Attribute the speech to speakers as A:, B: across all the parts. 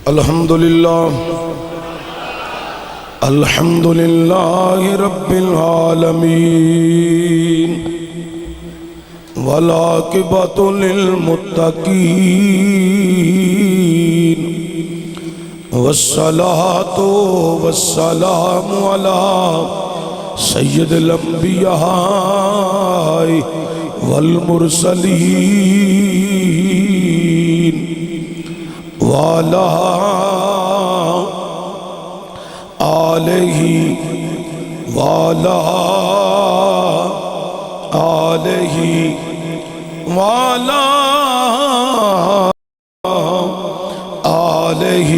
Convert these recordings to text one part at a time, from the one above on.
A: الحمدللہ رب العالمین والعاقبۃ للمتقین والصلاة والسلام علی سید الانبیاء والمرسلین وعلی آلہ وعلی آلہ وعلی آلہ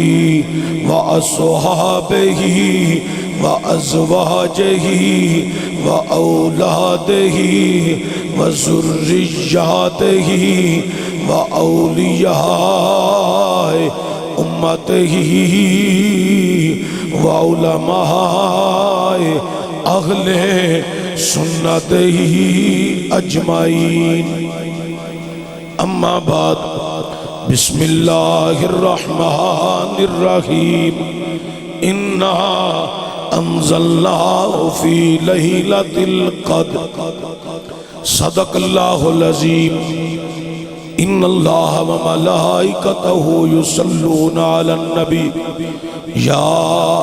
A: وأصحابہ وأزواجہ وأولادہ وذریاتہ وأولیاء امتہ وعلماء اہل سنتہ اجمعین اما بعد بسم اللہ الرحمن الرحیم انا انزلناہ فی لیلۃ القدر صدق اللہ العظیم ان اللہ وملائکتہ یصلون علی النبی یا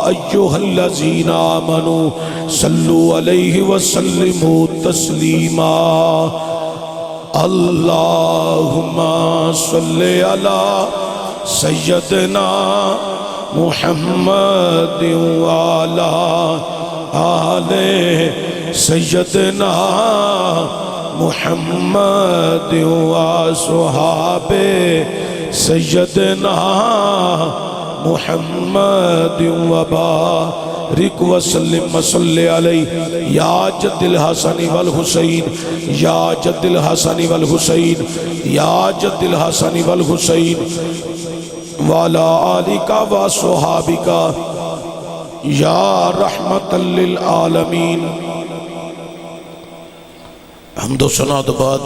A: ایہا الذین آمنوا صلوا علیہ وسلموا تسلیما اللہم صلی علی سیدنا محمد وعلی آل سیدنا محمد وصحاب سیدنا محمد وبارک وسلم وصلی علیہ یا جد الحسن والحسین یا جد الحسن والحسین یا جد الحسن والحسین وعلی آلک وصحابک یا رحمت للعالمین حمد و ثنا بعد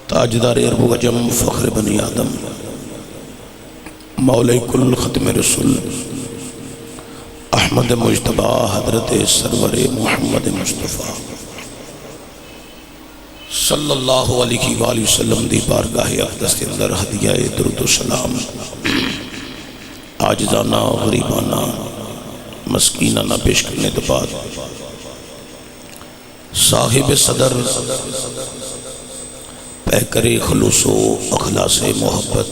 A: تاجدار عرب و عجم فخر بنی آدم مولا کل ختم رسول احمد مجتبی حضرت سرور محمد مصطفیٰ صلی اللہ علیہ وآلہ وسلم دی بارگاہ اقدس کے اندر ہدیہ درود و سلام عاجزانہ غریبانہ مسکینانہ پیش کرنے کے بعد صاحب صدر پیکر خلوص و اخلاص محبت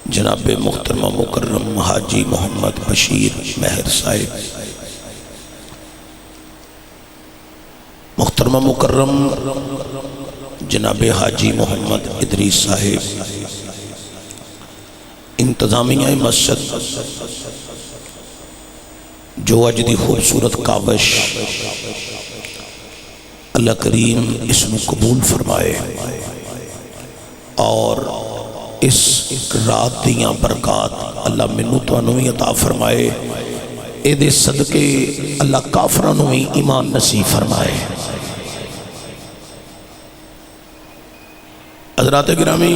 A: جناب محترم مکرم حاجی محمد بشیر مہر صاحب محترم مکرم جناب حاجی محمد ادریس صاحب انتظامیہ مسجد جو اجدی خوبصورت کاوش اللہ کریم اس میں قبول فرمائے اور اس رات دیاں برکات اللہ منو تو انوی عطا فرمائے اے دے صدقے اللہ کافرانوی ایمان نصیب فرمائے حضرات گرامی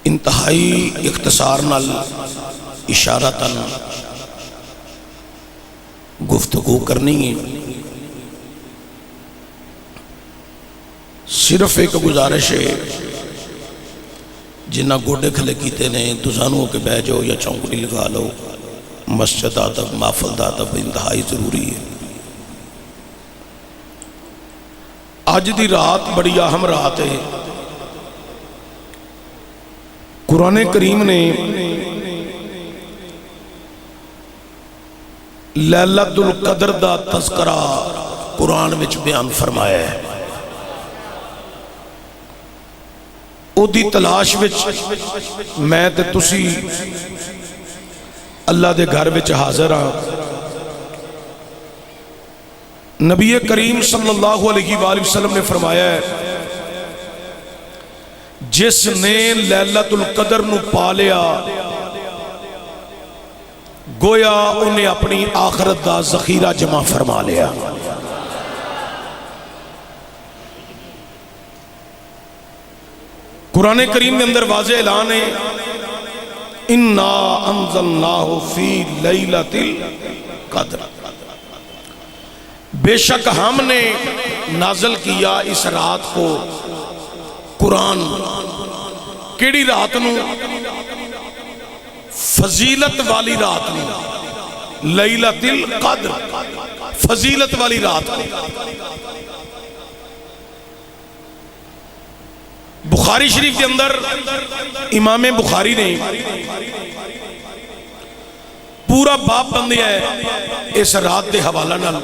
A: انتہائی اختصار نال اشارتاً گفتگو کرنی ہے صرف ایک گزارش ہے جنہ گوڑے کھلے کیتے نے تزانوں کے بہ جاؤ یا چونکڑی لگا لو مسجد آدب محفل آدب انتہائی ضروری ہے آج دی رات بڑی اہم رات ہے قرآن کریم نے لیلۃ القدر دا تذکرہ قرآن وچ بیان فرمایا ہے او دی تلاش وچ میں تے تسی اللہ دے گھر وچ حاضر ہاں نبی کریم صلی اللہ علیہ وآلہ وسلم نے فرمایا ہے جس نے لیلۃ القدر نو پا لیا گویا انہیں اپنی آخرت دا ذخیرہ جمع فرما لیا قرآن کریم کے اندر واضح اعلان ہے انا انزلناہ فی لیلۃ القدر، بے شک ہم نے نازل کیا اس رات کو قرآن، کیڑی رات نو؟ فضیلت والی رات نو، لیلۃ القدر، فضیلت والی رات کو۔ بخاری شریف کے اندر امام بخاری نے پورا باب بندیا ہے اس رات دے حوالہ نال،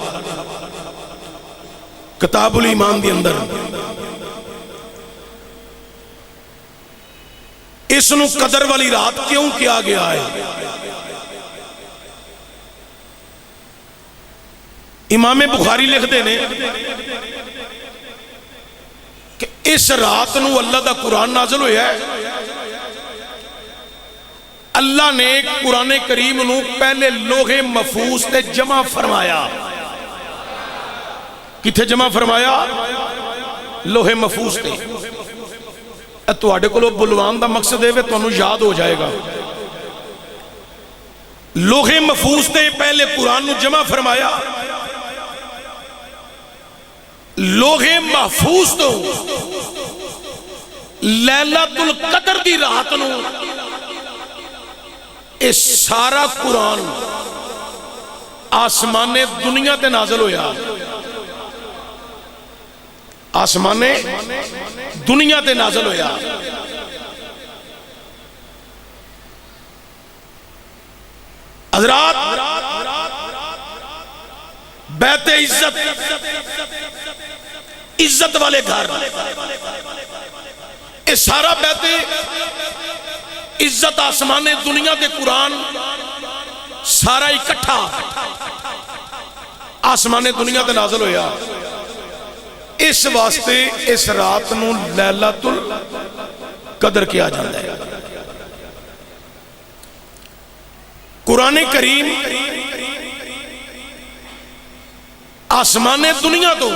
A: کتاب الایمان دے اندر اس نو قدر والی رات کیوں کیا گیا ہے؟ امام بخاری لکھ دے نے کہ اس رات نو اللہ دا قرآن نازل ہویا ہے۔ اللہ نے قرآن کریم نو پہلے لوح محفوظ تے جمع فرمایا۔ کتھے جمع فرمایا؟ لوح محفوظ تے۔ تواڈے کولو بلوان دا مقصد ہے وہ تانوں یاد ہو جائے گا۔ لوح محفوظ تے پہلے قرآن نو جمع فرمایا، لوح محفوظ تو لیلۃ القدر دی رات نو اے سارا قرآن آسمان دنیا تے نازل ہویا، آسمان دنیا تے نازل ہویا۔ حضرات بیت عزت، عزت والے گھر، یہ سارا بیت عزت آسمان دنیا کے قرآن سارا اکٹھا آسمان دنیا تے نازل ہویا۔ اس واسطے اس رات نو لیلۃ القدر کیا جاتا ہے۔ قرآن کریم آسمان دنیا تو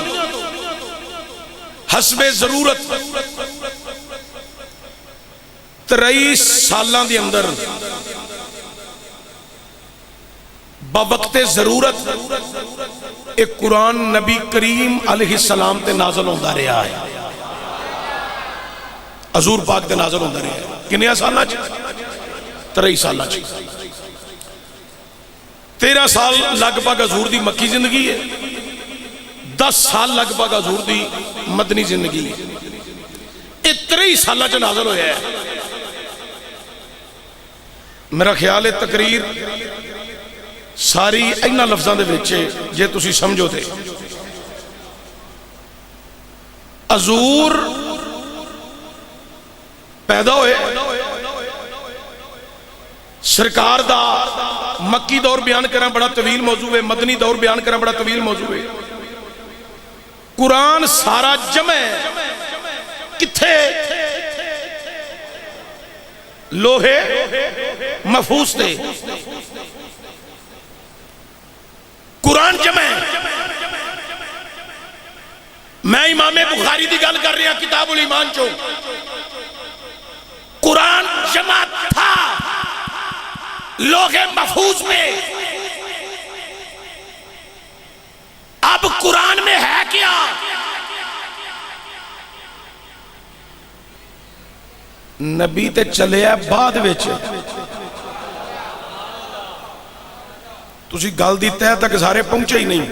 A: حسب ضرورت 23 سالاں دے اندر بوقت ضرورت ایک قرآن نبی کریم علیہ السلام تے نازل ہوندہ رہا ہے، حضور پاک تے نازل ہوندہ رہا ہے۔ کنیا سالہ چھ؟ 23 سالہ چھ۔ 13 سال لگ بھگ حضور دی مکی زندگی ہے، 10 سال لگ بھگ حضور دی مدنی زندگی ہے۔ 23 سالہ چھ نازل ہویا ہے۔ میرا خیال ہے تقریر ساری اینا لفظاں دے وچے جے تسی سمجھو تے حضور پیدا ہوئے، سرکار دا مکی دور بیان کرنا بڑا طویل موضوع ہے، مدنی دور بیان کرنا بڑا طویل موضوع ہے۔ قرآن سارا جمع کتھے؟ لوہے محفوظ تے قرآن جمع ہے۔ میں امام بخاری دی گل کر رہا کتاب الایمان چو، قرآن جمع تھا لوہے محفوظ میں، اب قرآن میں ہے کیا؟ نبی تے چلے ہے بعد وچ، تسی گل دی تہ تک سارے پہنچے ہی نہیں۔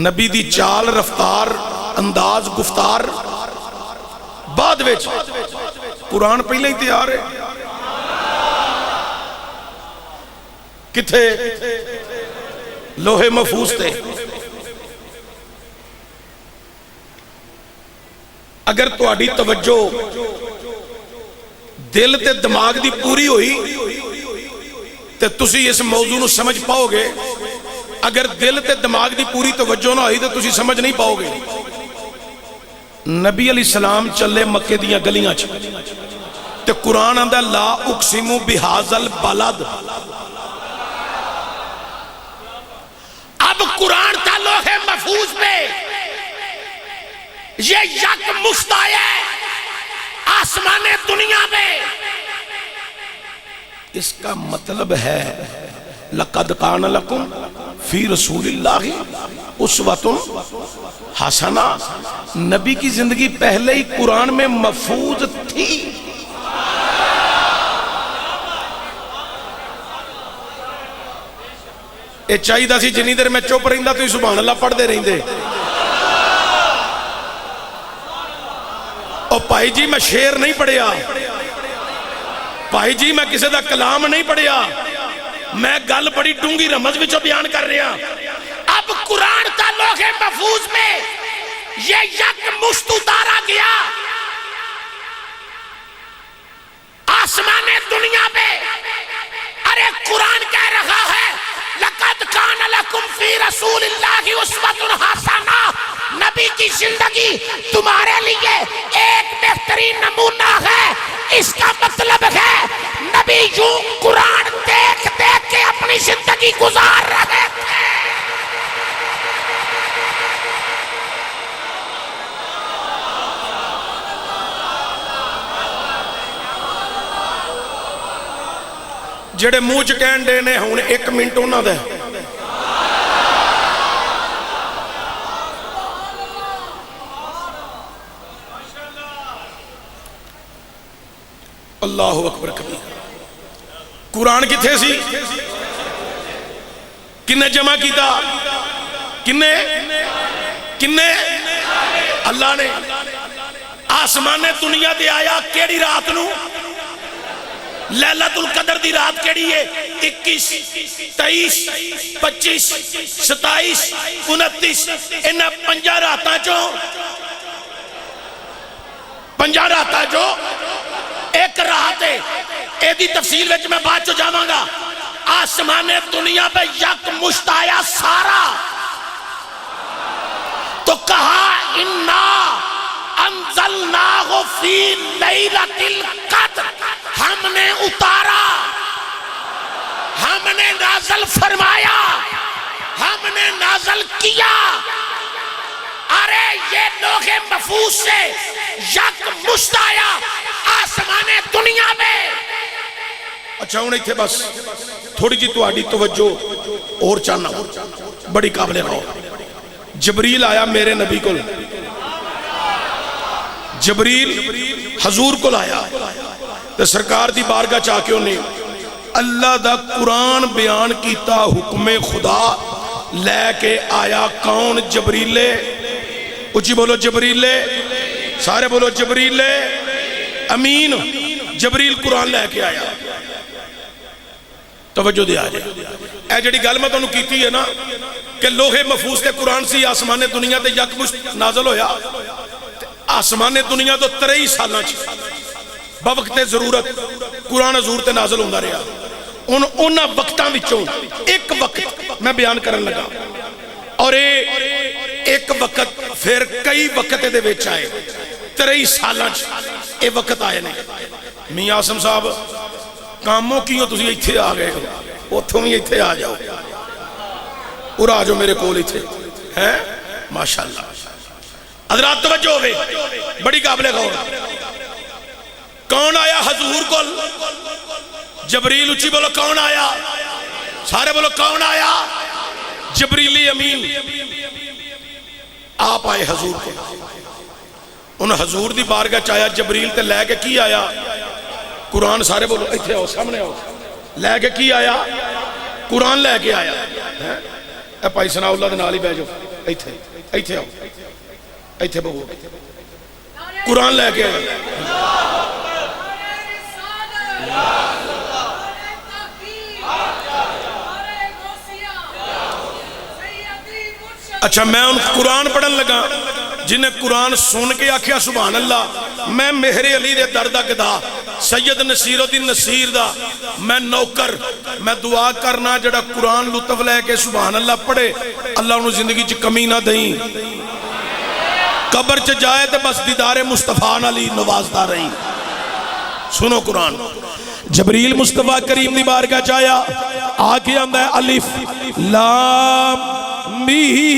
A: نبی دی چال، رفتار، انداز، گفتار بعد وچ، قرآن پہلے ہی تیار ہے۔ کتھے؟ لوہے محفوظ تے۔ اگر تہاڈی توجہ دل تے دماغ دی پوری ہوئی تے تسی اس موضوع نو سمجھ پاؤ گے، اگر دل تے دماغ دی پوری توجہ نہ ہوئی تے تسی سمجھ نہیں پاؤ گے۔ نبی علیہ السلام چلے مکے دیاں گلیاں چ تے قرآن آندا لا اقسم بہذا البلد، اب قرآن تھا لوح محفوظ میں، یہ یک مفت آیا ہے آسمان دنیا میں. اس کا مطلب ہے لقد کان لکم فی رسول اللہ اسوۃ حسنہ. نبی کی زندگی پہلے ہی قرآن میں محفوظ تھی. یہ چاہیے سی جنی دیر میں چپ رہندا تو سبحان اللہ پڑھتے رہندے. او بھائی جی میں شعر نہیں پڑھیا, بھائی جی میں کسی دا کلام نہیں پڑھیا, میں گل بڑی ڈونگی رمز وچوں بیان کر رہا. اب قرآن کا لوح محفوظ میں یہ یک مشت اتارا گیا آسمان دنیا میں. ارے قرآن کہہ رہا ہے لقد کان لکم فی رسول اللہ اسوۃ حسنہ. نبی کی زندگی تمہارے لیے ایک بہترین نمونہ ہے. اس کا مطلب ہے نبی یوں قرآن دیکھ دیکھ کے اپنی زندگی گزار رہے تھے. جڑے منہ چ کہن دے نے ہن ایک منٹ انہاں دا اللہ اکبر کبیر. قرآن کتھے سی؟ کنے جمع کیتا؟ کنے اللہ نے. آسمان دنیا دے آیا کیڑی رات نو؟ لیلۃ القدر دی رات کیڑی ہے؟ 21 23 25 27 29. انہاں 5 راتاں چوں ایک رات ہے. اے دی تفصیل وچ میں بعد چ جاواں گا. آسمان دنیا پہ یک مشت آیا سارا تو کہا انا انزلناہ فی لیلۃ القدر. ہم نے اتارا, ہم نے نازل فرمایا, ہم نے نازل کیا. ارے یہ لوح محفوظ سے یک مشت آیا آسمان دنیا میں. اچھا ہوں ایتھے بس تھوڑی جی تہاڈی توجہ اور چاہنا بڑی قابل غور. جبریل آیا میرے نبی کو, جبریل حضور کو آیا تو سرکار دی بارگاہ چاہ کے انہیں اللہ دا قرآن بیان کیتا حکم خدا لے کے آیا. کون؟ جبریل. اچھی بولو جبریل, سارے بولو جبریل امین. جبریل قرآن لے کے آیا. توجہ دے آ جائے. اے جڑی گل میں تانوں کیتی ہے نا کہ لوح محفوظ تے قرآن سی آسمان دنیا تے یک مشت نازل ہویا. آسمان دنیا تو 23 سالاں بوقت ضرورت قرآن حضور تے نازل ہوندا رہا. انہاں وقتاں وچوں ایک وقت میں بیان کرن لگا اور ایک وقت پھر کئی وقت دے وچ آئے. 23 سالاں اے وقت آئے نے. میاں عاصم صاحب کاموں کیوں تسی ایتھے آ گئے ہو؟ اتھوں بھی ایتھے آ جاؤ اور آ جاؤ میرے کول ایتھے ہیں. ماشاءاللہ حضرات توجہ ہوئے بڑی قابل غور. کون آیا حضور کو؟ جبریل. اچھی بولو کون آیا؟ سارے بولو کون آیا؟ جبریل امین. آپ آئے حضور کو. ان حضور دی بارگاہ چایا جبریل تے لے کے کی آیا؟ قرآن. سارے بولو ایتھے آؤ سامنے آؤ. لے کے کی آیا؟ قرآن لے کے آیا. اے بھائی ثناء اللہ دے نال ہی بیٹھ جاؤ. ایتھے آؤ, ایتھے بہو. قرآن لے کے آیا. اچھا میں ان قرآن پڑھن لگا جنہیں قرآن سن کے آکھیا سبحان اللہ. میں مہر علی دے در دا گدا سید نصیر الدین نصیر دا میں نوکر. میں دعا کرنا جڑا قرآن لطف لے کے سبحان اللہ پڑھے اللہ انہوں زندگی چ کمی نہ دیں. قبر چ جائے تے بس دیدار مصطفیٰ علی نوازدہ رہی. سنو قرآن. جبریل مصطفیٰ کریم دی بارگاہ چایا آگے آندہ ہے الف لام میم.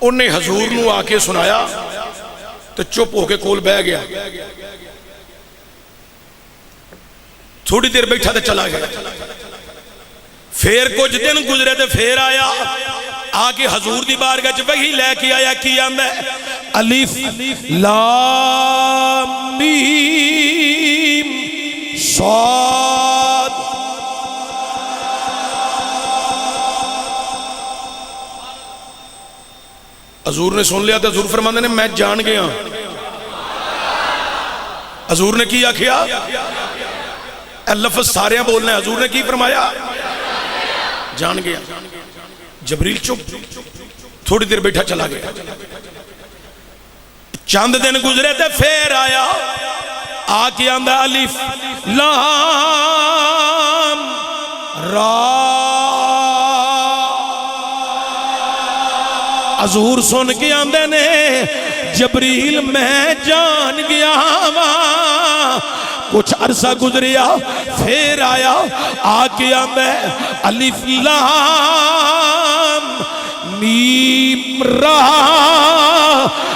A: انہیں حضور نو آ کے سنایا تو چپ ہو کے کول بہ گیا. تھوڑی دیر بیٹھا تو چلا گیا. پھر کچھ دن گزرے تو پھر آیا, آ کے حضور دی بارگاہ وچ وحی لے کے آیا. کی آندا ہے الف لام میم صاد. حضور نے سن لیا تو حضور فرماندے نے میں جان گیا. حضور نے کی آکھیا, اے لفظ سارے بولنے. حضور نے کی فرمایا, جان گیا. جبریل چپ, تھوڑی دیر بیٹھا چلا گیا. چند دن گزرے تے پھر آیا, آ کے آندا الف لام را. حضور سن کے آندے نے جبریل میں جان گیا وہاں. کچھ عرصہ گزریا پھر آیا, آ کے آندے الف لام میم را.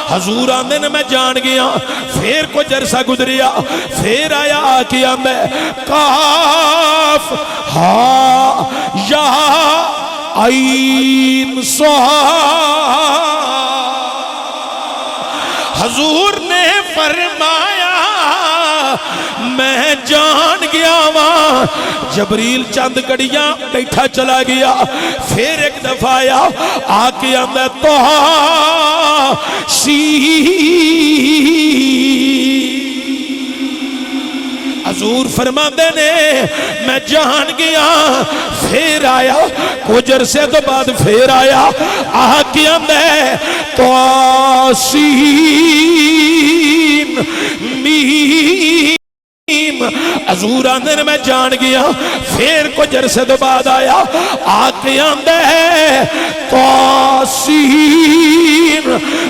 A: حضور آندے نے میں جان گیا. پھر کچھ عرصہ گزریا پھر آیا, آ کے آندے کاف ہا یا عین صاد. حضور نے فرمایا میں جان گیا وہاں. جبریل چند گھڑیاں بیٹھا چلا گیا. پھر ایک دفعہ آیا, آ کے آندا طہ سین. حضور فرماندے نے میں جان گیا. پھر آیا, کچھ عرصے تو بعد پھر آیا, آ کے آندا طہ سین میم. حضور آندے نے میں جان گیا. پھر کچھ عرصے تو بعد آیا, آ کے آندا ہے طہ سین.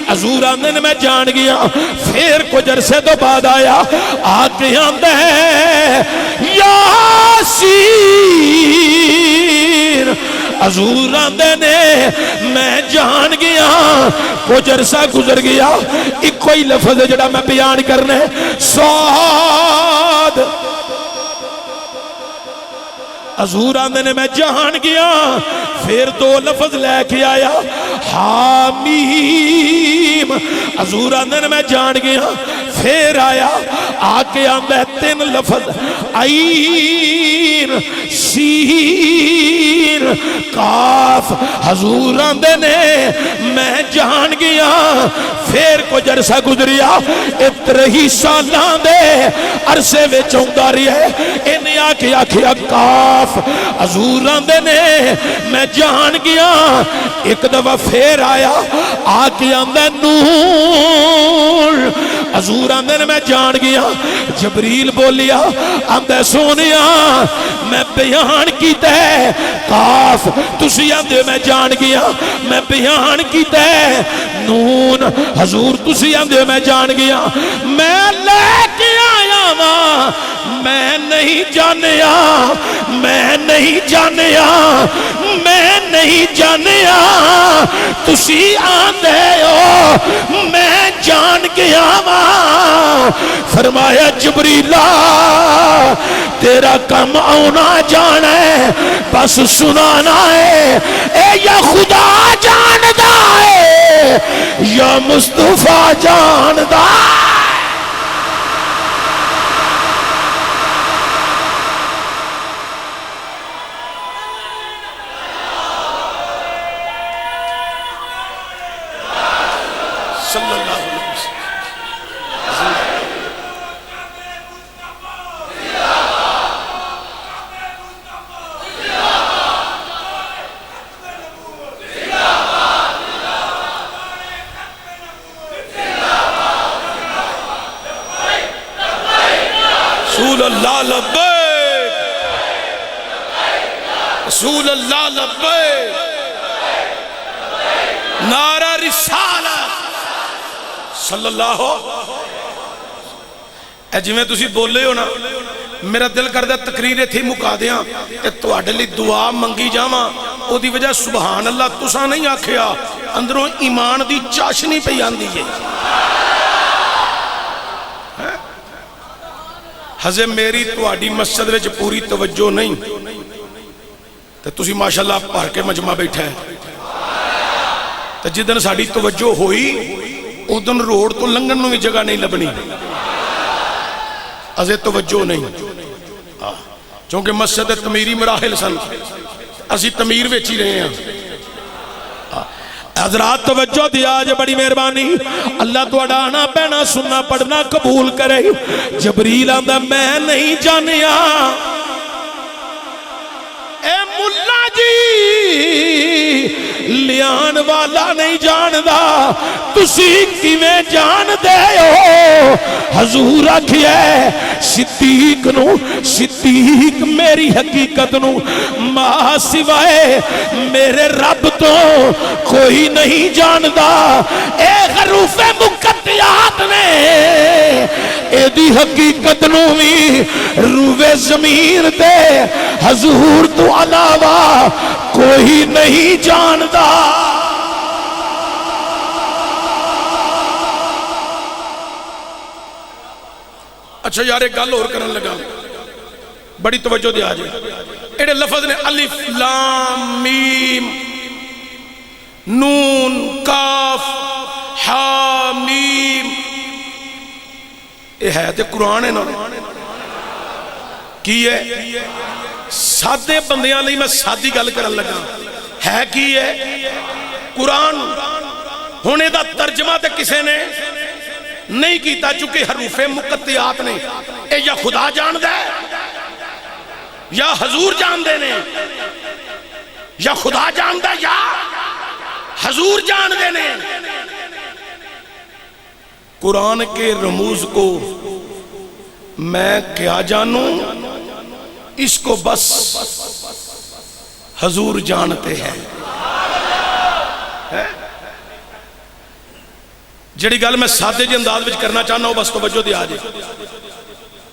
A: حضور آندے نے میں جان گیا. پھر کچھ عرصے تو بعد آیا, آ کے آندا ہے یاسین. حضور آندے نے میں جان گیا. کچھ عرصہ گزر گیا, ایک کوئی لفظ ہے جڑا میں بیان کرنے, صاد. حضور آندے نے میں جان گیا. پھر دو لفظ لے کے آیا, حامیم. حضور آندے نے میں جان گیا. پھر آیا, آ کے آندا تین لفظ, عین سین کاف. حضور آندے نے میں جان گیا. پھر کچھ عرصہ گزریا, 13 سالاں دے عرصے وچ آندا رہیا. انہیں آ کے آکھیا کاف. حضور آندے نے میں جان گیا. ایک دفعہ پھر آیا, آ کے آندا نون. حضور آندے نے میں جان گیا. جبریل بولیا, آندے سونیا میں بیان کیتا ہے کاف. تسی آندے میں جان گیا, میں بیان کیتا ہے نون. حضور تسی آندے میں جان گیا. میں لے کے آیا وہاں, میں نہیں جانیا, میں نہیں جانیا, میں نہیں جانیا. تسی آندے ہو میں جان گیا وہاں. فرمایا جبریلا تیرا کم آنا جانا ہے, بس سنانا ہے. اے یا خدا جاندا ہے یا مصطفیٰ جاندا ہے. صلی اللہ علیہ وسلم. رسول اللہ لبیک, رسول اللہ لبیک, نعرہ رسالت صلی اللہ. اے جی میں تسی بولے ہو نا, میرا دل کردہ تقریر تھی مکا دیاں تے تواڈے لئی دعا منگی جاواں. او دی وجہ سبحان اللہ تسا نہیں آکھیا اندروں ایمان دی چاشنی پہ آندی ہے حضرت میری تواڈی مسجد وچ پوری توجہ نہیں تے تسی ماشاءاللہ پڑھ کے مجمع بیٹھا ہے تے جدن ساڈی توجہ ہوئی ادن روڈ تو لنگن نو بھی جگہ نہیں لبنی ازے توجہ نہیں چونکہ مسجد تمیری مراحل سن اسی تمیر ویچی رہے ہیں
B: حضرات توجہ دیا جے بڑی مہربانی اللہ تو اڈانا پہنا سننا پڑھنا قبول کرے جبریل آندہ میں نہیں جانیا اے ملا جی لیان والا نہیں جاندہ تسی کیویں جان دے ہو حضور آکھیے صدیق میری حقیقت نو ماں سوائے میرے رب تو کوئی نہیں جاندہ اے حروف مقطعات نے اے دی حقیقت نو بھی روے زمین دے حضور تو علاوہ کوئی نہیں جاندہ
A: اچھا یار ایک گل اور کرن لگا بڑی توجہ دیا جائے ایڈے لفظ نے الف لام میم نون کاف ہا میم یہ ہے تے قرآن ہے نا کی ہے سادے بندیاں لئی میں سادی گل کرن لگا ہے کی ہے قرآن ہونے دا ترجمہ تے کسے نے نہیں کیتا چونکہ حروف مقطعات نے اے یا خدا جان دے یا حضور جان دے نے یا خدا جان دے یا حضور جان دے نے قرآن کے رموز کو میں کیا جانوں اس کو بس حضور جانتے ہیں جڑی گل میں سادے جی انداز وچ کرنا چاہنا ہوں بس توجہ دیا جائے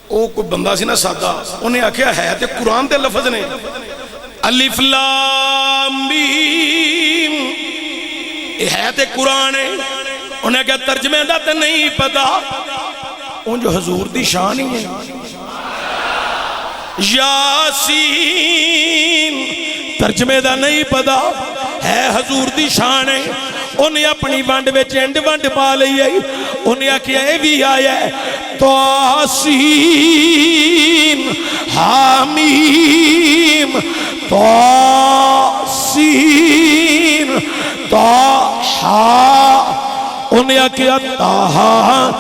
A: او کوئی بندہ سی نا سادہ انہیں آکھیا ہے تے قرآن دے لفظ نے الف لام میم یہ ہے تے قرآن ہے انہیں کہا ترجمے دا تے نہیں پتا ان جو حضور دی شان ہی ہے یاسین ترجمے دا نہیں پتا ہے حضور دی شان ہے انہیں اپنی وانڈ میں چینڈ وانڈ پا لئی ہے انہیں کیا اے بھی آیا ہے توسین حامیم توسین توحا انہیں کیا تاہا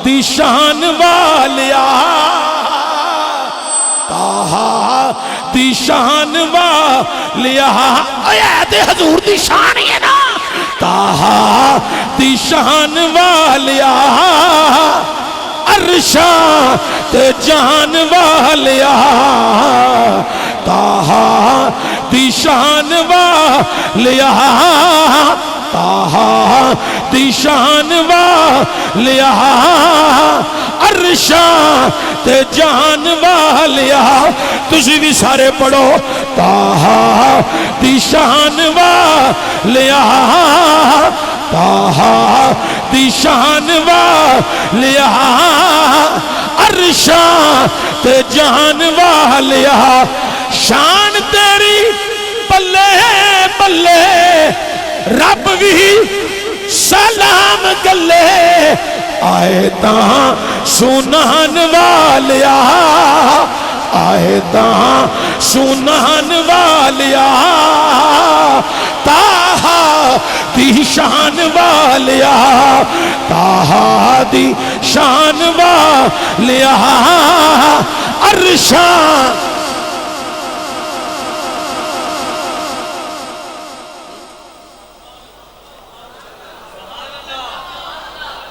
A: دی شان والیا تاہا دی شان والیا آیت حضور دی شان ہے نا تاہا دی شان والیا عرشاں تے جان والیا تاہا دی شان والیا تاہا دی شان والیا عرشاں تے جان والیا تسی بھی سارے پڑھو تاہا دی شان والیا تاہا دی شان والیا عرشاں تے جان والیا شان تیری پلے پلے رب بھی سلام گلے آئے تاں سنان والیا آئے تاں سنان والیا تاہا دی شان والیا تاہا دی شان والیا عرشاں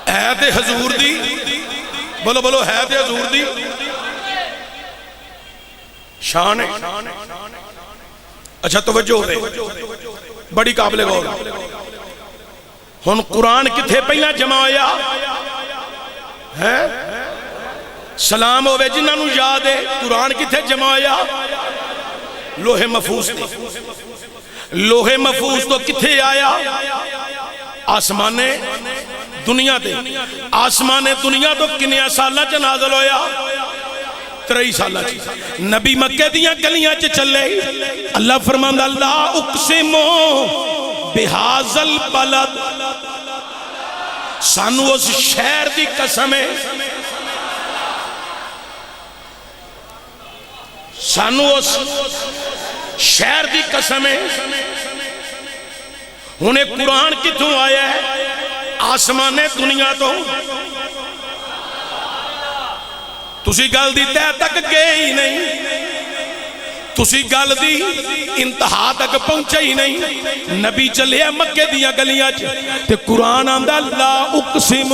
A: ہے تے حضور دی بولو بولو ہے تے حضور دی شان ہے اچھا توجہ ہو رہے بڑی قابل غور ہن قرآن کتھے پہلا جمع ہویا ہے سلام ہوئے جنہاں نو یاد ہے قرآن کتھے جمع ہویا لوح محفوظ تے لوہے محفوظ تو کتھے آیا؟ آسمان دنیا تے. آسمان دنیا تو کنیا سالہ چ نازل ہویا؟ 23 سالہ چ. نبی مکے دیاں گلیاں چ چلے. اللہ فرماندا لا اقسم بہذل بلد، سانو اس شہر دی قسم ہے، سانو اس شہر دی قسم ہے. ہنے قرآن کتھوں آیا ہے؟ آسمان دنیا تو. تسی گل دی تہ تک گئے ہی نہیں، تسی گل دی انتہا تک پہنچے ہی نہیں. نبی چلے مکے دیاں گلیاں چ تے قرآن آندا لا اقسم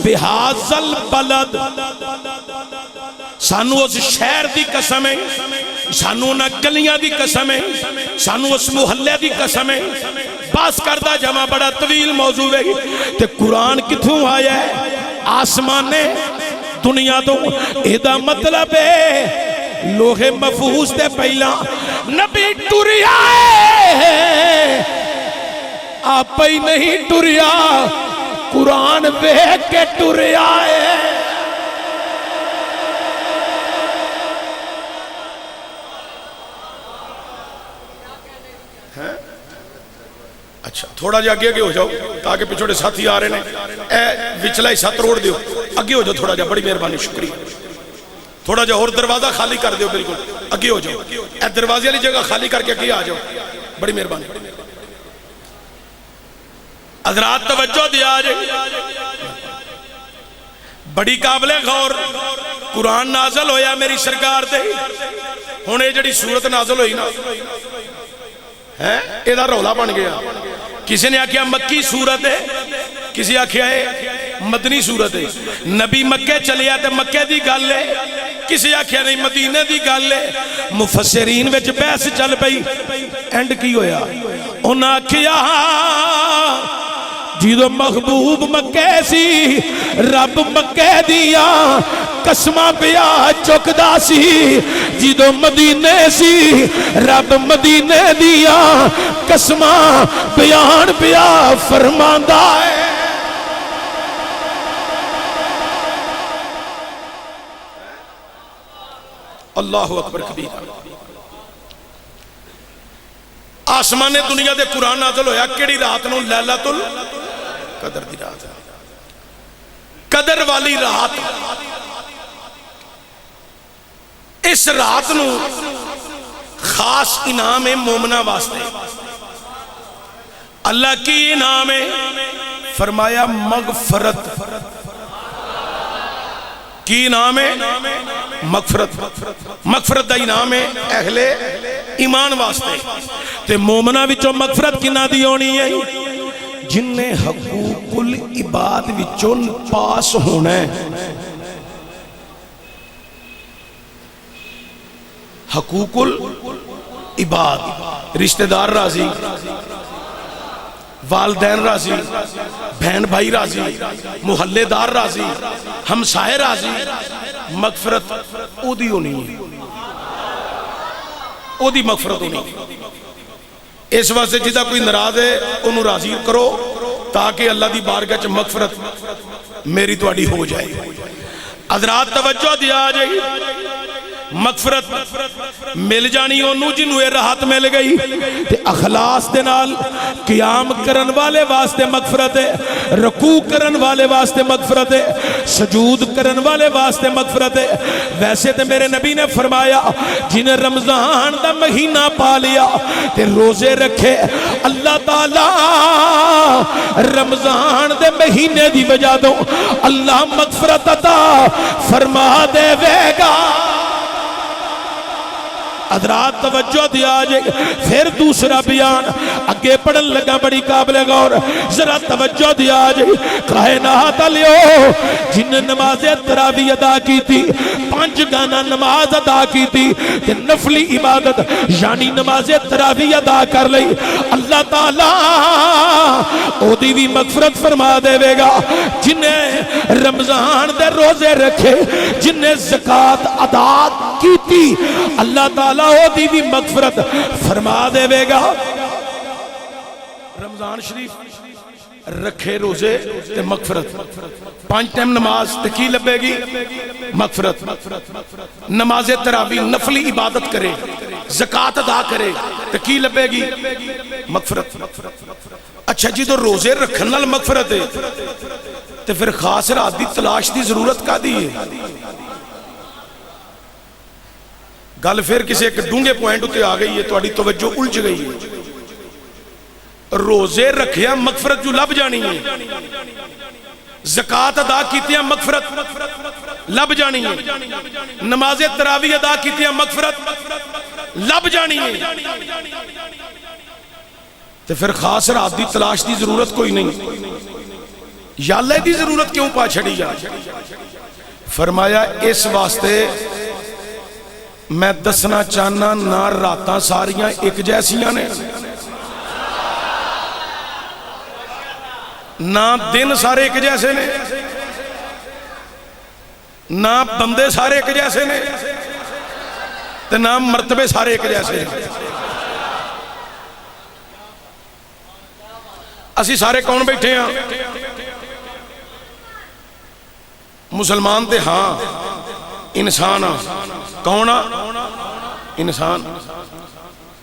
A: بہذل بلد، سانو اس شہر دی قسم ہے، سانو نہ گلیاں دی قسم ہے، سانو اس محلے دی قسم ہے. باس کردہ جمع بڑا طویل موضوع ہے. تے قرآن کتھوں آیا ہے؟ آسمان دنیا تو. ایدہ مطلب ہے لوہے محفوظ تے پہلا نبی ٹریا ہے، آپ ہی نہیں ٹریا، قرآن دیکھ کے ٹریا ہے. اچھا تھوڑا جا اگے ہو جاؤ تاکہ پچھوڑے ساتھی آ رہے ہیں. اے وچلا ہی ساتھ روڑ دیو، اگے ہو جاؤ تھوڑا جا، بڑی مہربانی، شکریہ. تھوڑا جا اور دروازہ خالی کر دیو، بالکل اگے ہو جاؤ. اے دروازے والی جگہ خالی کر کے اگے آ جاؤ، بڑی مہربانی. حضرات توجہ دیا جائے، بڑی قابل غور قرآن نازل ہویا میری سرکار تے. ہن اے جڑی سورت نازل ہوئی نا، اے دا رولا بن گیا. کسی نے آکھیا مکی سورت ہے، کسی آکھیا ہے مدنی سورت ہے. نبی مکے چلیا تے مکے دی گل ہے، کسی آکھیا نہیں مدینے دی گل ہے. مفسرین وچ بحث چل پئی. اینڈ کی ہویا؟ انہاں آکھیا جدو محبوب مکے سی، رب مکے دیا قسمہ پیا چکدا سی. جدو مدینے سی، رب مدینے دیا قسمہ بیان پیا فرماندا ہے. اللہ اکبر کبیرہ. آسمان دنیا دے قرآن نازل ہویا کیڑی رات نو؟ لیلۃ القدر دی رات، قدر والی رات. اس رات نو خاص انعام ہے مومنہ واسطے. اللہ کی انعام ہے، فرمایا مغفرت. کی انعام ہے؟ مغفرت. مغفرت دا انعام ہے اہل ایمان واسطے. تے مومنہ وچوں مغفرت کنہ دی ہونی ہے؟ جن نے حقوق العباد وچوں پاس ہونا ہے. حقوق العباد، رشتہ دار راضی، والدین راضی، بہن بھائی راضی، محلے دار راضی، ہمسائے راضی. مغفرت او دی ہونی ہے، او دی مغفرت ہونی. اس واسطے جدا کوئی ناراض ہے انہوں راضی کرو تاکہ اللہ دی بارگاہ چ مغفرت میری تواڈی ہو جائے. حضرات توجہ دیا جائے، مغفرت مل جانی انہوں جنہوں یہ راحت مل گئی. تے اخلاص دے نال قیام کرن والے واسطے مغفرت ہے، رکوع کرن والے واسطے مغفرت ہے، سجود کرن والے واسطے مغفرت ہے. ویسے تے میرے نبی نے فرمایا جنہیں رمضان دا مہینہ پا لیا تے روزے رکھے، اللہ تعالیٰ رمضان دے مہینے دی وجہ دو اللہ مغفرت عطا فرما دے گا. حضرات توجہ دیا جائے. پھر دوسرا بیان اگے پڑھن لگا بڑی قابل غور، ذرا توجہ دیا جائے. کائنات علیو جن نماز تراویح ادا کی تھی، 5 گانا نماز ادا کی تھی تے نفلی عبادت یعنی نماز تراویح ادا کر لئی، اللہ تعالیٰ او دی بھی مغفرت فرما دے گا. جنہیں رمضان دے روزے رکھے، جنہیں زکاة ادا کی تھی، اللہ تعالیٰ او دی بھی مغفرت فرما دے گا. رمضان شریف رکھے روزے تے مغفرت 5 ٹائم نماز تے کی لبے گی مغفرت نماز تراویح نفلی عبادت کرے زکات ادا کرے تے کی لبے گی مغفرت اچھا جی تو روزے رکھن نال مغفرت ہے تے پھر خاص رات دی تلاش دی ضرورت کا دی ہے گل پھر کسی ایک ڈونگے پوائنٹ ہوتے آ گئی ہے تہاڈی توجہ الجھ گئی ہے روزے رکھیا مغفرت جو لب جانی ہے زکات ادا کیتیاں مغفرت لب جانی ہے نماز تراویح ادا کیتیاں مغفرت لب جانی ہے تو پھر خاص رات دی تلاش دی ضرورت کوئی نہیں یا اللہ دی ضرورت کیوں پا چھڑی جا فرمایا اس واسطے میں دسنا چاہنا نہ راتاں ساریاں ایک جیسیاں نے نہ دن سارے ایک جیسے نے نہ بندے سارے ایک جیسے نے تے نہ مرتبے سارے ایک جیسے نے اسی سارے کون بیٹھے ہیں مسلمان تے ہاں انسان ہاں کون ہاں انسان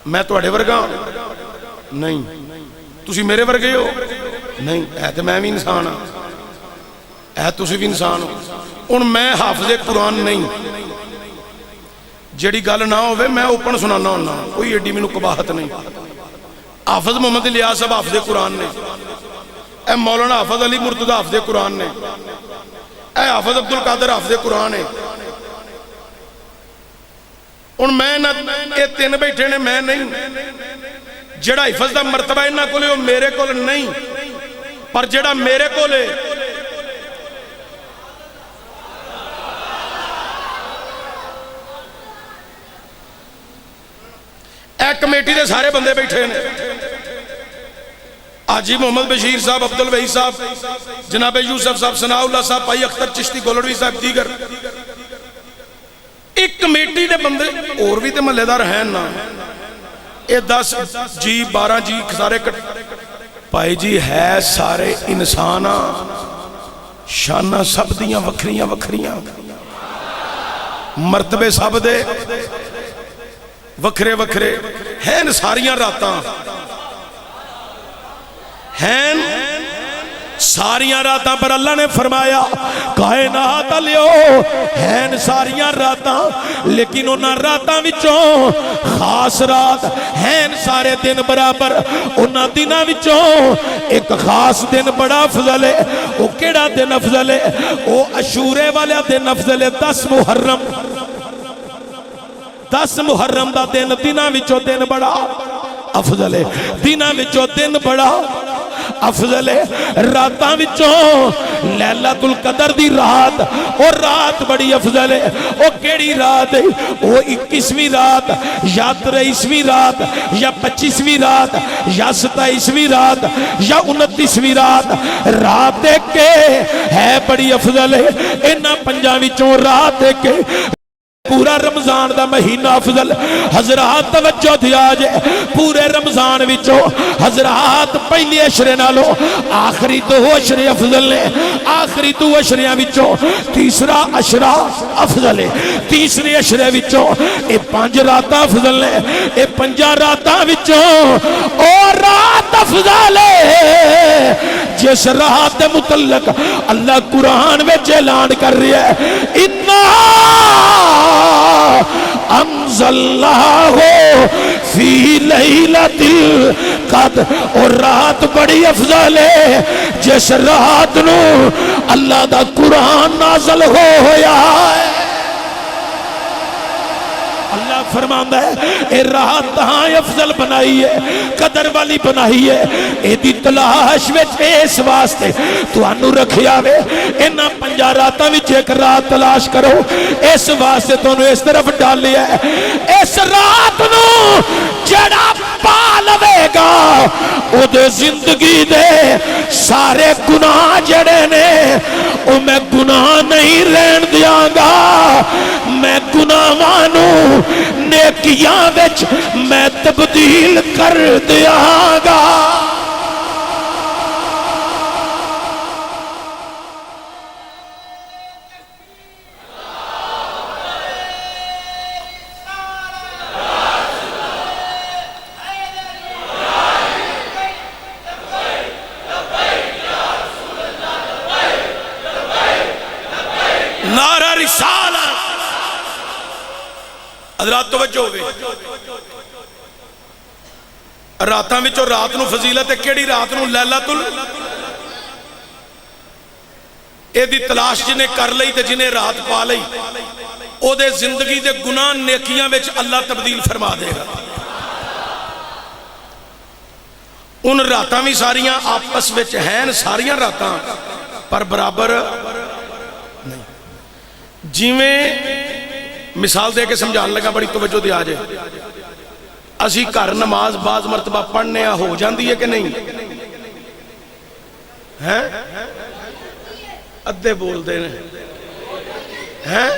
A: میں تو اڑے ورگا نہیں تسی میرے ورگے ہو نہیں ہے تو میں بھی انسان ہاں ہے تسی بھی انسان ہو ان میں حافظ قرآن نہیں جڑی گل نہ ہوئے میں اوپن سنانا ہونا کوئی ایڈی میں قباحت نہیں حافظ محمد الیاس صاحب حافظ قرآن نے اے مولانا حافظ علی مرتضی حافظ قرآن نے اے حافظ عبدالقادر حافظ قرآن ہے ان میں نہ اے تین بیٹھے نے میں نہیں جڑا حفظ دا مرتبہ انہاں کولے وہ میرے کول نہیں پر جڑا میرے کولے اے کمیٹی دے سارے بندے بیٹھے نے حاجی محمد بشیر صاحب عبدالوہی صاحب جناب یوسف صاحب ثناء اللہ صاحب بھائی اختر چشتی گولڑوی صاحب دیگر ایک کمیٹی دے بندے اور بھی تے محلے دار ہیں نا اے 10 جی 12 جی سارے بھائی جی ہے سارے انسان شانہ سب دیاں وکھریاں وکھریاں مرتبے سب دے وکھرے وکھرے ہیں ساریاں راتاں ہیں ساریاں راتاں پر اللہ نے فرمایا کائنات لیو ہیں ساریاں راتاں لیکن انہاں راتاں وچوں خاص رات ہیں سارے دن برابر انہاں دناں وچوں ایک خاص دن بڑا افضل ہے وہ کیڑا دن افضل ہے وہ عاشورے والا دن افضل ہے 10 محرم 10 محرم دا دن دناں وچوں دن بڑا افضل ہے دناں وچوں دن بڑا افضل ہے راتاں وچوں لیلۃ القدر دی رات اور رات بڑی افضل ہے او کیڑی رات ہے او 21ویں رات یا 23ویں رات یا 25ویں رات یا 27ویں رات یا 29ویں رات رات ایک ہے بڑی افضل ہے انہاں پنجاں وچوں رات ایک پورا رمضان دا مہینہ افضل حضرات توجہ دیا جائے پورے رمضان وچوں حضرات پہلی عشرے نالو آخری 2 عشرے افضل نے آخری 2 عشریاں وچوں تیسرا عشرہ افضل ہے تیسری عشرے وچوں اے 5 راتاں افضل نے اے 5 راتاں وچوں اور رات افضل ہے جس رات متعلق اللہ قرآن وچ اعلان کر رہا ہے انزلناہ فی لیلۃ القدر اور رات بڑی افضل ہے جس رات نو اللہ دا قرآن نازل ہویا ہے اللہ فرماندا ہے اے رات تہاں افضل بنائی ہے قدر والی بنائی ہے اے دی تلاش وچ اس واسطے تانوں رکھیا وے انہاں 5 راتاں وچ ایک رات تلاش کرو اس واسطے تانوں اس طرف ڈالیا ہے اس رات نو جڑا پا لوے گا او دے زندگی دے سارے گناہ جڑے نے او میں گناہ نہیں رہن دیاں گا میں گناہاں نو نیکیاں وچ میں تبدیل کر دیاں گا حضرات توجہ ہوئے، راتاں وچوں رات نو فضیلت ہے کیڑی رات نو؟ لیلۃ اے دی تلاش جنہیں کر لئی تے جنہیں رات پا لئی او دے زندگی دے گناہ نیکیاں وچ اللہ تبدیل فرما دے گا۔ ان راتاں بھی ساریاں آپس وچ ہیں، ساریاں راتاں پر برابر نہیں۔ جیویں مثال دے کے سمجھان لگا، بڑی توجہ دے آجے، اسی گھر نماز بعض مرتبہ پڑھنے ہو جاندی ہے کہ نہیں؟ ہیں ادھے بول دے ہیں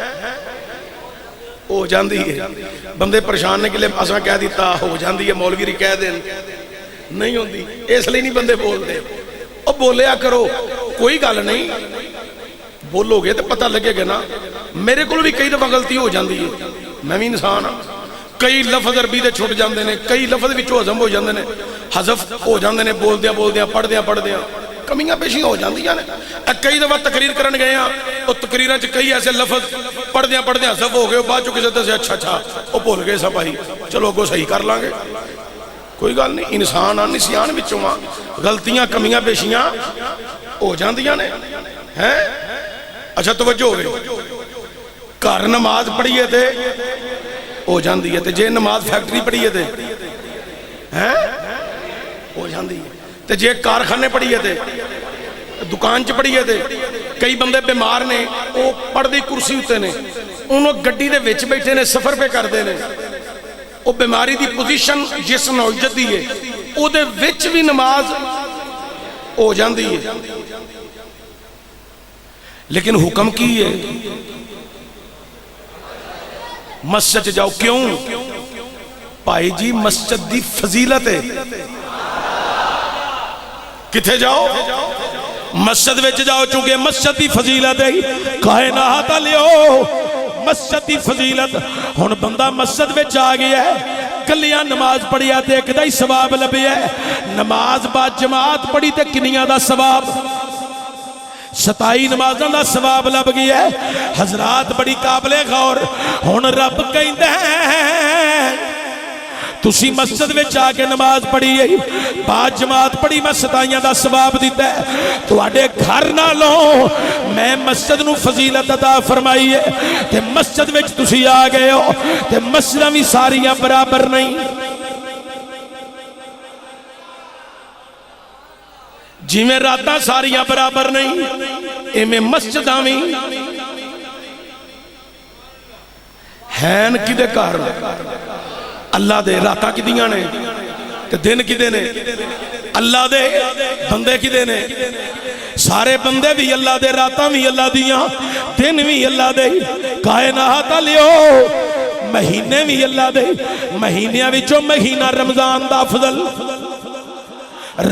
A: ہو جاندی ہے، بندے پریشان نے کے لئے اساں کہہ دیتا ہو جاندی ہے، مولوی کہہ دیں نہیں ہوندی، اس لیے نہیں بندے بول دے۔ او بولیا کرو، کوئی گل نہیں، بولو گے تو پتہ لگے گا نا۔ میرے کو بھی کئی دفعہ غلطی ہو جاندی ہے، میں بھی انسان ہاں، کئی لفظ عربی دے چھٹ جاندے نے، کئی لفظ وچوں ہضم ہو جاندے نے، حذف ہو جاندے نے، بولدیاں بولدیاں پڑھدیاں کمیاں پیشیاں ہو جاندیاں نے۔ کئی دفعہ تقریر کرن گئے ہیں، او تقریراں چ کئی ایسے لفظ پڑھدیاں حذف ہو گئے، بعد چوں کسے دسے اچھا او بھول گئے سا بھائی، چلو اگوں صحیح کر لیں گے، کوئی گل نہیں، انسان آ نسیان وچوں آ، غلطیاں کمیاں پیشیاں ہو جاندیاں نے ہیں۔ اچھا توجہ ہوئے، گھر نماز پڑھیے تے ہو جاندی ہے، تے جے نماز فیکٹری پڑھیے تے ہیں ہو جاندی ہے، تے جے کارخانے پڑھیے تے دکان چ پڑھیے تے کئی بندے بیمار نے، وہ پڑھدی کرسی ہوتے نے، انہوں گڈی دے وچ بیٹھے نے، سفر پہ کر دے نے، وہ بیماری دی پوزیشن جس نوعیت دی ہے او دے وچ بھی نماز ہو جاندی ہے، لیکن حکم کی ہے مسجد جاؤ۔ کیوں بھائی جی؟ مسجد دی فضیلت ہے، کتھے جاؤ؟ مسجد وچ جاؤ، چونکہ مسجد دی فضیلت ہے، کائنات لیو مسجد دی فضیلت۔ ہن بندہ مسجد وچ آ گیا ہے، کلیاں نماز پڑھیا تے ایک دا ہی ثواب لبیا ہے، نماز با جماعت پڑھی تے کنیاں دا ثواب؟ 27 نمازاں دا ثواب لب گیا ہے۔ حضرات بڑی قابل غور، ہن رب کہندا ہے تسی مسجد وچ آ کے نماز پڑھی ہے، با جماعت پڑھی، میں 27 دا ثواب دیتا ہے، تواڈے گھر نالوں میں مسجد نو فضیلت عطا فرمائی ہے، تے مسجد وچ تسی آ گئے ہو، تے مسجداں وی ساریاں برابر نہیں۔ جی میں راتاں ساریاں برابر نہیں، ایمیں مسجداں وی ہین کدے کار اللہ دے، راتاں کدیاں نے تے دن کدے نے اللہ دے، بندے کدے نے سارے بندے بھی اللہ دے، راتاں بھی اللہ دیاں، دن بھی اللہ دے، کائنات لیو مہینے بھی اللہ دے، مہینیاں وچوں مہینہ رمضان دا افضل،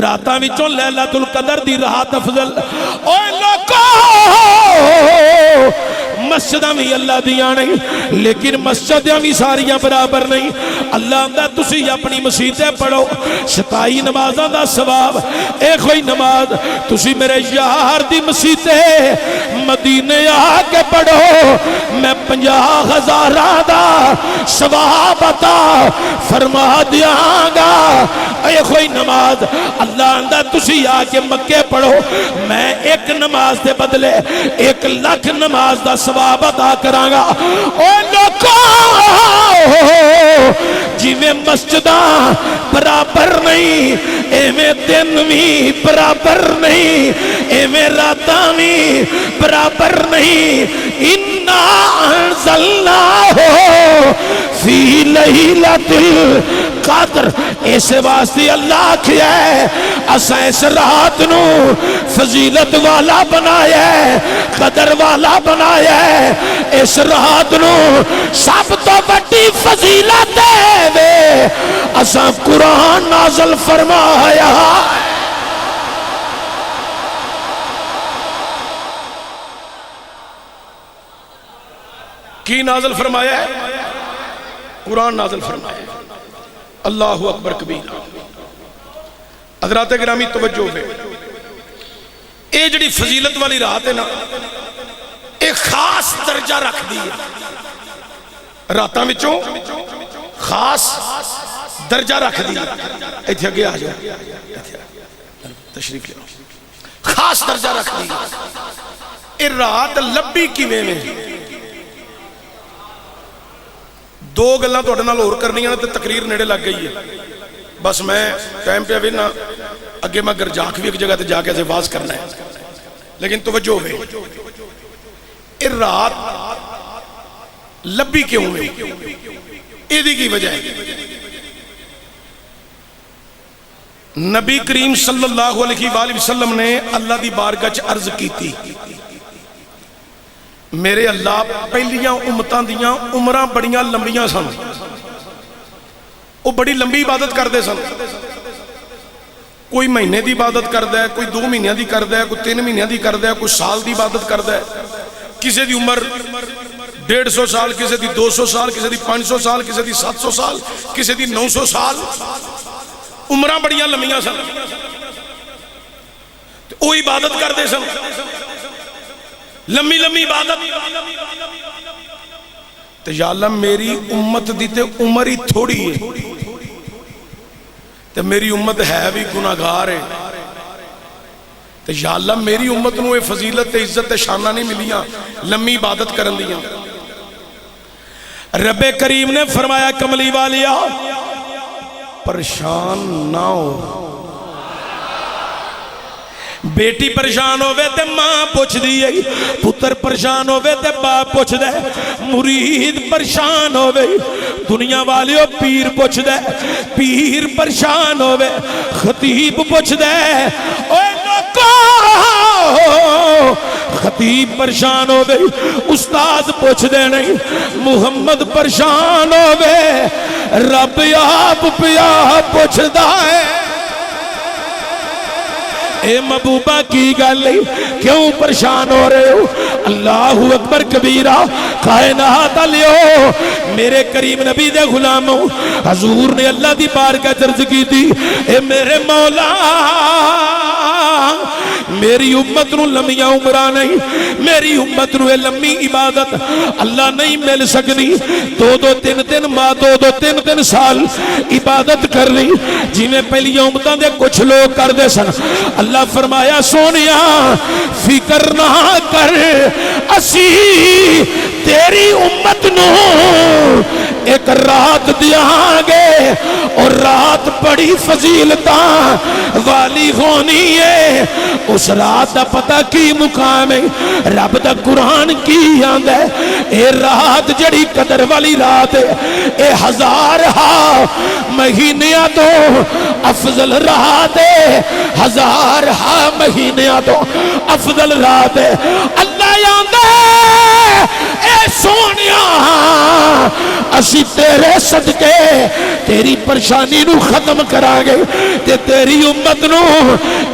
A: راتاں وچوں لیلۃ القدر دی رات افضل۔ اوے لوکو مسجداں بھی اللہ دیاں نہیں، لیکن مسجداں بھی ساریاں برابر نہیں۔ اللہ آندا تسی اپنی مسجدیں پڑھو، 27 نمازاں دا ثواب، اے کوئی نماز تسی میرے یار دی مسجدیں مدینے آ کے پڑھو، میں 50,000 دا ثواب عطا فرما دیاں گا۔ اے کوئی نماز اللہ آندا تسی آ کے مکے پڑھو، میں ایک نماز دے بدلے 1,00,000 نماز دا ثواب عطا کراں گا۔ او لوکو جی میں مسجداں برابر نہیں، ایویں دن بھی برابر نہیں، ایویں راتاں بھی برابر نہیں۔ اِنَّا أَنزَلْنَاهُ فِي لَيْلَةِ الْقَدْرِ، اس واسطے اللہ کیا ہے اساں اس رات نو فضیلت والا بنایا ہے، قدر والا بنایا ہے، اس رات نو سب تو بڑی فضیلت ہے اساں قرآن نازل فرمایا۔ کی نازل فرمایا ہے؟ قرآن نازل فرمایا ہے۔ اللہ اکبر کبیرہ۔ حضرات گرامی توجہ ہے، اے جڑی فضیلت والی رات ہے نا، ایک خاص درجہ رکھ دی ہے۔ راتاں وچوں خاص درجہ رکھ دی. ایتھے اگے آ جاؤ, تشریف لے, خاص درجہ رکھ دی. اے رات لبی کیویں میں؟ دو گلاں تہاڈے نال ہور کرنیاں نے تے تقریر نیڑے لگ گئی ہے. بس میں ٹائم پہ وینا اگے میں گرجاک بھی ایک جگہ تے جا کے سے واز کرنا ہے, لیکن توجہ ہوئے اے رات لبی کیوں ہوئی؟ ایدی کی وجہ ہے نبی کریم صلی اللہ علیہ وآلہ وسلم نے اللہ دی بارگاہ چ عرض کی تھی, میرے اللہ پہلیاں امتاں دیاں عمراں بڑیاں لمبیاں سن, وہ بڑی لمبی عبادت کردے سن. کوئی مہینے دی عبادت کردا ہے, کوئی 2 مہینے دی کردا ہے, کوئی 3 مہینے دی کردا ہے, کوئی سال دی عبادت کردا ہے. کسی دی عمر 150 سال, کسی دی 200 سال, کسی دی 500 سال, کسی دی 700 سال, کسی دی 900 سال. عمراں بڑیاں لمبیاں سن, وہ عبادت کردے سن, لمبی لمبی عبادت. تو یا اللہ میری امت دی تے عمر ہی تھوڑی ہے, تو میری امت ہے بھی گناہگار ہے. تو یا اللہ میری امت نو یہ فضیلت تے عزت تے شانہ نہیں ملیاں لمبی عبادت کرن دیاں. رب کریم نے فرمایا کملی والیا پریشان نہ ہو. بیٹی پریشان ہوئے تے ماں پوچھ دیئے, پتر پریشان ہوئے تے باپ پوچھ دے, مرید پریشان ہوئے دنیا والیوں پیر پوچھ دے, پیر پریشان ہوئے خطیب پوچھ دے, اوے نوکو خطیب پریشان ہوئے استاد پوچھ دے نہیں, محمد پریشان ہوئے رب آپ پیا پوچھ دائے. اے محبوبہ کی گلی کیوں پریشان ہو رہے ہو؟ اللہ اکبر کبیرہ کائنات علیو. میرے کریم نبی دے غلاموں حضور نے اللہ دی بارگاہ عرض کی تھی, اے میرے مولا میری امت نو لمبیاں عمرہ نہیں, میری امت نو لمبی عبادت اللہ نہیں مل سکتی. 2-3 ماہ 2-3 سال عبادت کر لی جی میں پہلی امتاں دے کچھ لوگ کر دے سن. اللہ فرمایا سونیا فکر نہ کر, اسی تیری امت نو ایک رات دیاں گے, اور رات بڑی فضیلتاں والی ہونی ہے. اس رات دا پتہ کی مقام ہے, رب دا قرآن کی آندا ہے اے رات جڑی قدر والی رات ہے اے 1000 مہینیاں تو افضل رات ہے, 1000 مہینیاں تو افضل رات ہے. اللہ آندا ہے اے سونیا اسی تیرے صدقے تیری پریشانی نو ختم کران گے تے تیری امت نو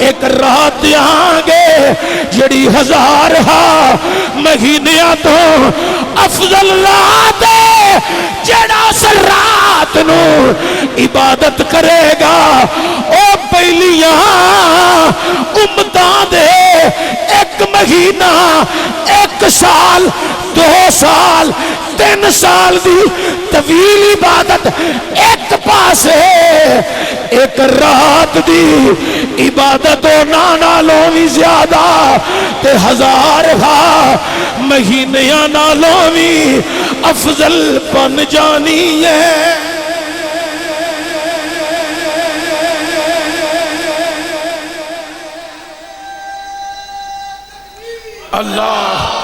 A: ایک رات دیاں گے جڑی 1000 مہینیاں تو افضل رات ہے. جڑا اس رات نو عبادت کرے گا او پہلیاں امتاں دے 1 مہینہ 1 سال 2 سال 3 سال دی طویل عبادت ایک پاسے, ایک رات دی عبادت و نالوں بھی زیادہ تے 1000 مہینیاں نالوں بھی افضل بن جانی ہے. اللہ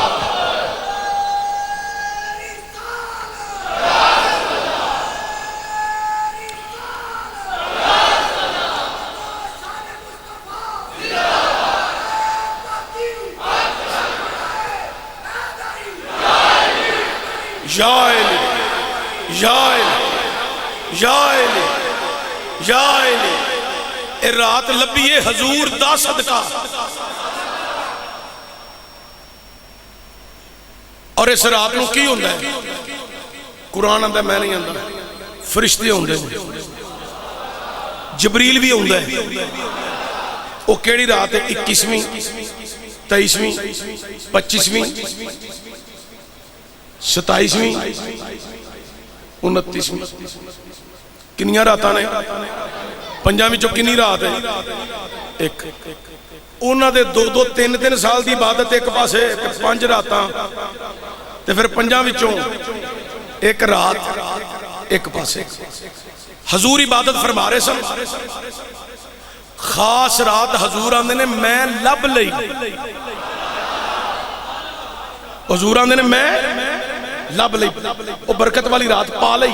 A: اے رات لبیے حضور دا صدقہ. اور اس رات نو کی ہوندہ ہے؟ قرآن آندہ میں نہیں آندہ, فرشتے ہوندے ہیں, جبریل بھی ہوندہ ہے. وہ کیڑی رات ہے؟ 21ویں 23ویں 25ویں 27ویں 29 ਕਿੰਨੀਆਂ ਰਾਤਾਂ ਨੇ? ਪੰਜਾਂ ਵਿੱਚੋਂ ਕਿੰਨੀ ਰਾਤ ਹੈ? ਇੱਕ। ਉਹਨਾਂ ਦੇ 2-2 3-3 ਸਾਲ ਦੀ ਇਬਾਦਤ ਇੱਕ ਪਾਸੇ ਤੇ 5 ਰਾਤਾਂ, ਤੇ ਫਿਰ ਪੰਜਾਂ ਵਿੱਚੋਂ ਇੱਕ ਰਾਤ ਇੱਕ ਪਾਸੇ। ਹਜ਼ੂਰ ਇਬਾਦਤ ਫਰਮਾ ਰਹੇ ਸਨ, ਖਾਸ ਰਾਤ ਹਜ਼ੂਰ ਆਂਦੇ ਨੇ ਮੈਂ ਲੱਭ ਲਈ। ਹਜ਼ੂਰ ਆਂਦੇ ਨੇ ਮੈਂ ਲੱਭ ਲਈ, ਉਹ ਬਰਕਤ ਵਾਲੀ ਰਾਤ ਪਾ ਲਈ।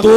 B: 2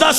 A: 10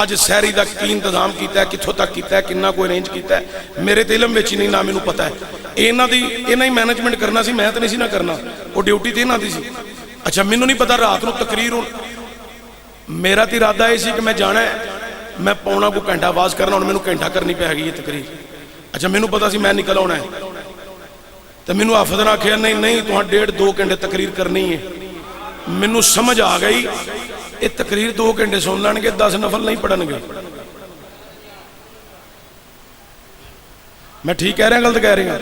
A: اج سحری دا کی انتظام کیتا ہے, کتھوں تک کیتا ہے, کننا کو ارینج کیتا ہے, میرے تے علم وچ نہیں, نہ مینوں پتہ ہے. انہاں ہی مینجمنٹ کرنا سی, میں تے نہیں سی نہ کرنا, وہ ڈیوٹی تے انہاں دی سی. اچھا مینوں نہیں پتہ رات نو تقریر میرا تے ارادہ یہ سی کہ میں جانا ہے, میں پونا کو گھنٹہ آواز کرنا, ہن مینوں گھنٹہ کرنی پے گئی یہ تقریر. اچھا مینوں پتہ سی میں نکل آنا ہے, تو مینوں حافظ نے آکھیا نہیں تہاں 1.5-2 گھنٹے تقریر کرنی ہے. مینوں سمجھ آ گئی یہ تقریر 2 گھنٹے سن لین گے, 10 نفل نہیں پڑھن گے. میں ٹھیک کہہ رہا غلط کہہ رہا؟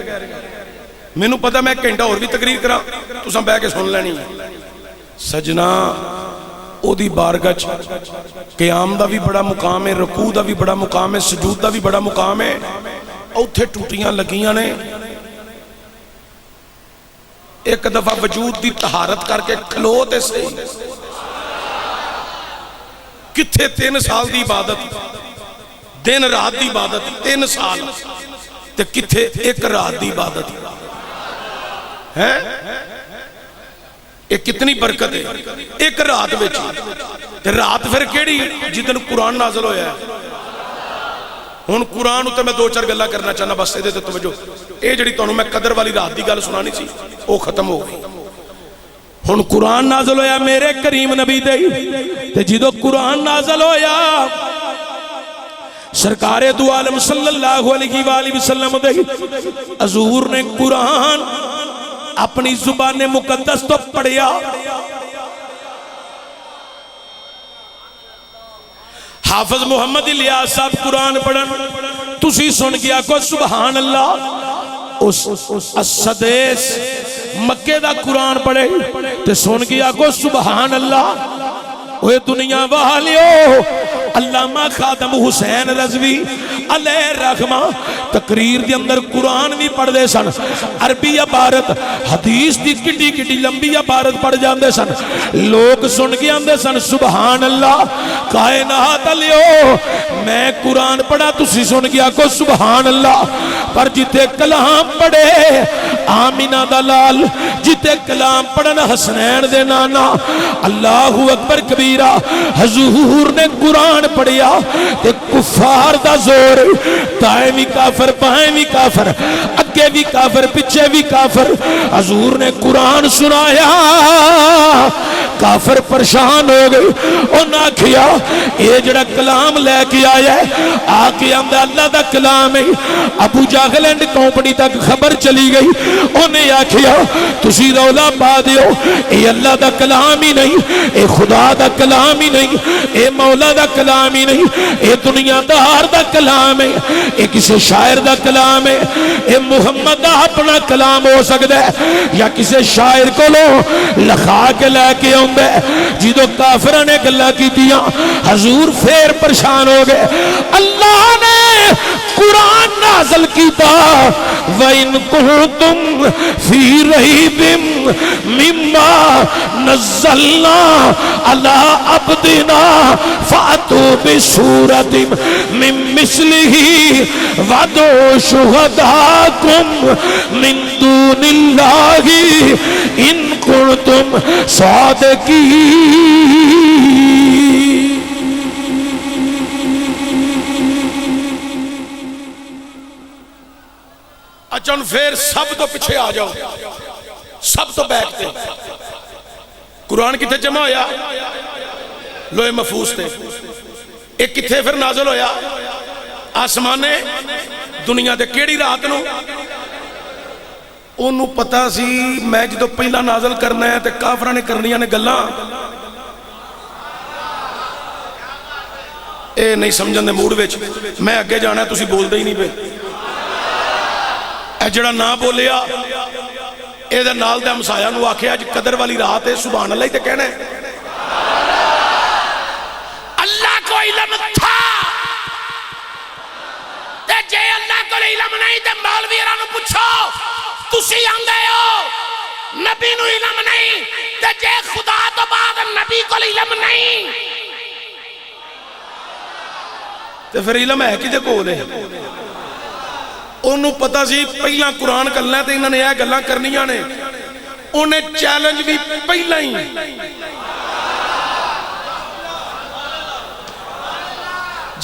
A: مینوں پتہ میں گھنٹہ اور بھی تقریر کرا, تساں بیٹھ کے سن لینی ہے. سجنا او دی بارگاہ قیام دا بھی بڑا مقام ہے, رکوع دا بھی بڑا مقام ہے, سجود دا بھی بڑا مقام ہے. اوتھے ٹوٹیاں لگیاں نے. ایک دفعہ وجود دی طہارت کر کے کھلو تے صحیح. کتھے 3 سال دی عبادت, دن رات دی عبادت 3 سال, تے کتھے 1 رات دی عبادت ہے. یہ کتنی برکت ہے 1 رات وچ. تے رات پھر کیڑی جدن قرآن نازل ہویا ہے. ہن قرآن تے میں 2-4 گلاں کرنا چاہنا, بس ادھر تے توجہ. اے جڑی تانوں میں قدر والی رات دی گل سنانی سی او ختم ہو گئی.
B: ہن قرآن نازل ہویا میرے کریم نبی دے, تے جدو قرآن نازل ہویا سرکار دو عالم صلی اللہ علیہ وآلہ وسلم دے حضور نے قرآن اپنی زبان مقدس تو پڑھیا. حافظ محمد الیاس صاحب قرآن پڑھن, تسی سن گیا کو سبحان اللہ. اس السدیس مکے دا قرآن پڑھے تے سن گیا کو سبحان اللہ. اوہ دنیا والیو, علامہ خادم حسین رضوی علیہ الرحمہ تقریر دی اندر قرآن بھی پڑھ دے سن, عربی عبارت حدیث دی کٹی کٹی لمبی عبارت پڑھ جاندے سن. لوگ سن کے آندے سن سبحان اللہ. کائنات لیو میں قرآن پڑھا, تسی سن گیا کو سبحان اللہ. پر جتے کلام پڑھے آمینہ دا لال, جتے کلام پڑھن حسنین دے نانا, اللہ اکبر کبیرہ. حضور نے قرآن پڑھیا تے کفار دا زور, دائیں بھی کافر بائیں بھی کافر, اگے بھی کافر پچھے بھی کافر. حضور نے قرآن سنایا, کافر پریشان ہو گئے. انہاں کیا اے جڑا کلام لے کے آیا ہے آ کے آندہ اللہ دا کلام ہے. ابو جہل اینڈ کمپنی تک خبر چلی گئی. انہیں آکھیا تسی رولا پا دیو, اے اللہ دا کلام ہی نہیں, اے خدا دا کلام ہی نہیں, اے مولا دا کلام ہی نہیں, اے دنیا دار دا کلام ہے, اے کسی شاعر دا کلام ہے, اے محمد دا اپنا کلام ہو سکتا ہے یا کسی شاعر کو لو لکھا کے لے کے آندے. جدو کافرہ نے گلہ کی دیا حضور پھر پریشان ہو گئے. اللہ نے قرآن نازل کیتا, وَإِن كُنتُمْ فِي رَيْبٍ مِّمَّا نَزَّلْنَا عَلَىٰ عَبْدِنَا فَأْتُوا بِسُورَةٍ مِّن مِّثْلِهِ وَادْعُوا شُهَدَاءَكُم مِّن دُونِ اللَّهِ إِن كُنتُمْ صَادِقِينَ.
A: اچھا پھر سب تو پیچھے آ جاؤ, سب تو بیٹھتے. قرآن کتنے جمع ہویا لوہے محفوظ تے. ایک کتنے پھر نازل ہویا آسمانے دنیا تے کیڑی رات نو. انہوں پتا سی میں جدو پہلا نازل کرنا ہے تے کافرہ نے کرنیاں نے گلاں اے نہیں سمجھن دے موڑ وچ. میں اگے جانا ہے تسی بول دے ہی نہیں پہ. اے جڑا نہ بولیا اے دے نال دے ہمسایہ نو آکھے اج قدر والی رات ہے, سبحان اللہ ہی تے کہنا ہے. اللہ کو علم تھا تے جے اللہ کو علم نہیں تے مولویاں نو پوچھو, تسی آندے ہو نبی نو علم نہیں تے جے خدا تو بعد نبی کو علم نہیں تے پھر علم ہے کدے کول ہے. انہوں پتا سی پہلا قرآن کرنا ہے تے انہوں نے یہ گلاں کرنیاں نے. انہیں چیلنج بھی پہلا ہی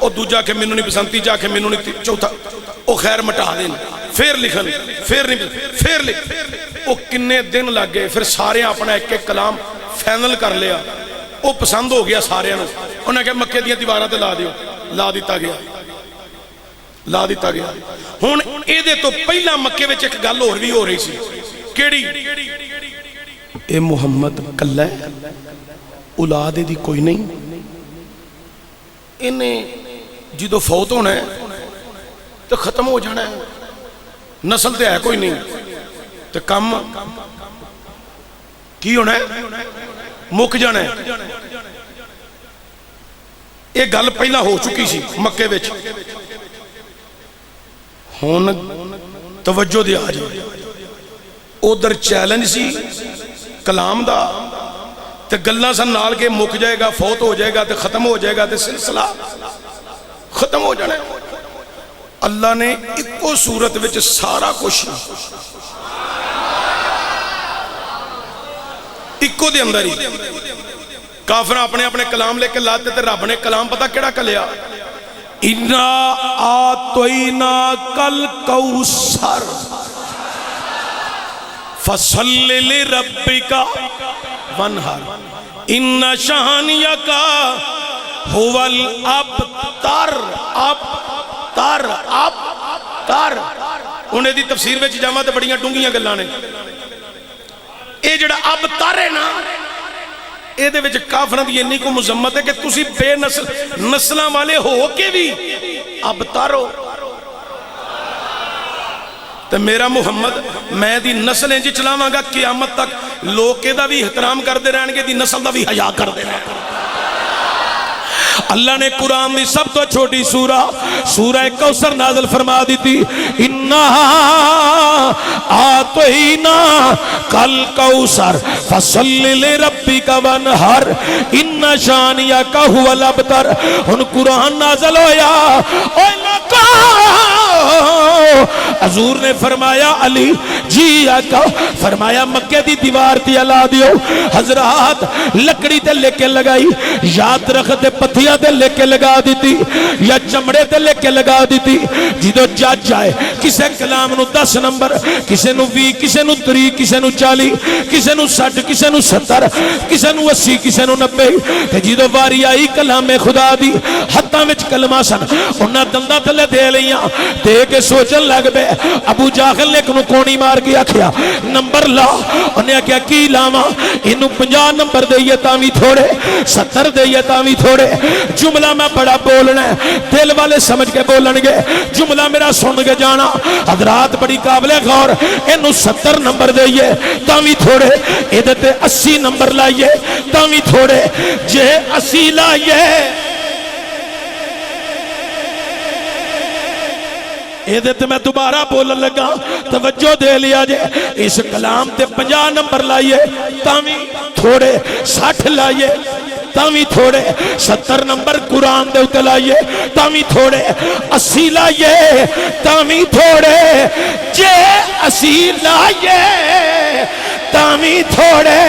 A: وہ دوجا کہ مینوں نہیں پسند، تیجا کہ مینوں نہیں، چوتھا وہ خیر مٹا دین، پھر لکھن، پھر نہیں، پھر لکھ، وہ کنے دن لگ گئے، پھر سارے اپنا ایک ایک کلام فائنل کر لیا، وہ پسند ہو گیا سارے نوں، انہوں نے کہا مکے دیاں دیواراں تے لا دیو، لا دیتا گیا، لا دیتا گیا۔ ہن اے دے تو پہلا مکے وچ ایک گل اور بھی ہو رہی سی، کیڑی؟ اے محمد کلہ ہے، اولاد دی کوئی نہیں، انہیں جدو فوت ہونا ہے تو ختم ہو جانا ہے، نسل تے ہے کوئی نہیں، تو کم کی ہونا ہے؟ مک جانا ہے۔ یہ گل پہلا ہو چکی سی مکے وچ، ہن توجہ دے آ جائے، ادھر چیلنج سی کلام دا، تے گلاں سن نال کے مک جائے گا، فوت ہو جائے گا، تے ختم ہو جائے گا، تے سلسلہ ختم ہو جانا ہے۔ اللہ نے اکو صورت وچ سارا کچھ اکو دے اندر ہی، کافراں اپنے اپنے کلام لے کے لاتے، تے رب نے کلام پتہ کیڑا کلیا؟ اِنَّا آتَيْنَاكَ الْكَوْثَرَ فَصَلِّ لِرَبِّكَ وَانْحَرْ إِنَّ شَانِئَكَ هُوَ الْأَبْتَرُ۔ ابتر ابتر انہیں دی تفسیر وچ جاواں تے بڑیاں ڈونگیاں گلاں نے۔ اے جڑا ابتر ہے نا، اے دے وچ کافراں دی اتنی کو مذمت ہے کہ تسی بے نسلاں والے ہو کے بھی ابتر ہو، تے میرا محمد میں دی نسلیں جی چلاواں گا قیامت تک، لوگ دا بھی احترام کردے رہن گے، دی نسل دا بھی حیا کردے رہن گے۔ اللہ نے قرآن دی سب تو چھوٹی سورہ کوثر نازل فرما دی تھی، اِنَّا آتَيْنَاكَ الْكَوْثَرَ فَصَلِّ لِرَبِّكَ وَانْحَرْ إِنَّ شَانِئَكَ هُوَ الْأَبْتَرُ۔ ہن قرآن نازل ہویا، اوے لوکو، حضور نے فرمایا علی جی آقا، فرمایا مکے دی دیوار تی الا دیو، حضرات لکڑی تے لے کے لگائی، یاد رکھتے پتھیاں تے لے کے لگا دیتی یا چمڑے تے لے کے لگا دیتی، جدو جج جائے کسے کلام نو 10 نمبر، کسے نو 20، کسے نو 30، کسے نو 40، کسے نو 60، کسے نو 70، کسے نو 80، کسے نو 90، تے جدو واری آئی کلام خدا دی، ہتھاں وچ کلمہ سن، انہاں دنداں تلے دے لیاں، دے کے سوچن لگ بے، ابو جاہل نے کنو کونی مار کے آکھیا نمبر لا، انہیں آکھیا کی لاواں، انہوں 50 نمبر دئیے تاوی تھوڑے، 70 دئیے تاوی تھوڑے، جملہ میں بڑا بولنا ہے، دل والے سمجھ کے بولنگے، جملہ میرا سن کے جانا، حضرات بڑی قابل غور، انہوں 70 نمبر دئیے تاوی تھوڑے، ادھتے 80 نمبر لائیے تاوی تھوڑے، جے 80 لائیے تے میں دوبارہ بولن لگا، توجہ دے لیا جے، اس کلام تے 50 نمبر لائیے تاوی تھوڑے، 60 لائیے تاوی تھوڑے، 70 نمبر قرآن دے اتے لائیے تاوی تھوڑے، 80 لائیے تاوی تھوڑے، جے 80 لائیے تاوی تھوڑے۔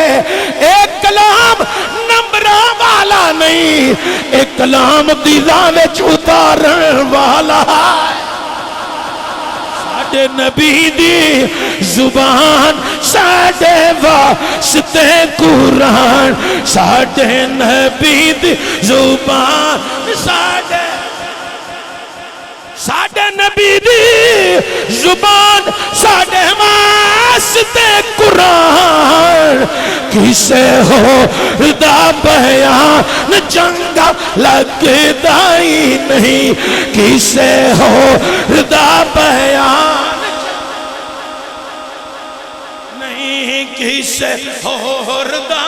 A: ایک کلام نمبرہ والا نہیں، ایک کلام دی راہ وچ اتارن والا ہے۔ ساڈے نبی دی زبان، ساڈے واسطے قرآن، ساڈے نبی دی زبان، ساڈے نبی دی زبان، ساڈے واسطے قرآن، کسے ہو دا بیان چنگا لگدا ہی نہیں، کسے ہو دا بیان نہیں، کسے ہو دا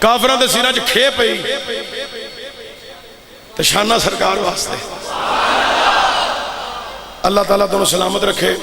A: کافراں دے سینہ چ کھے پئی تے شانہ سرکار واسطے۔ اللہ تعالیٰ تمہیں سلامت رکھے۔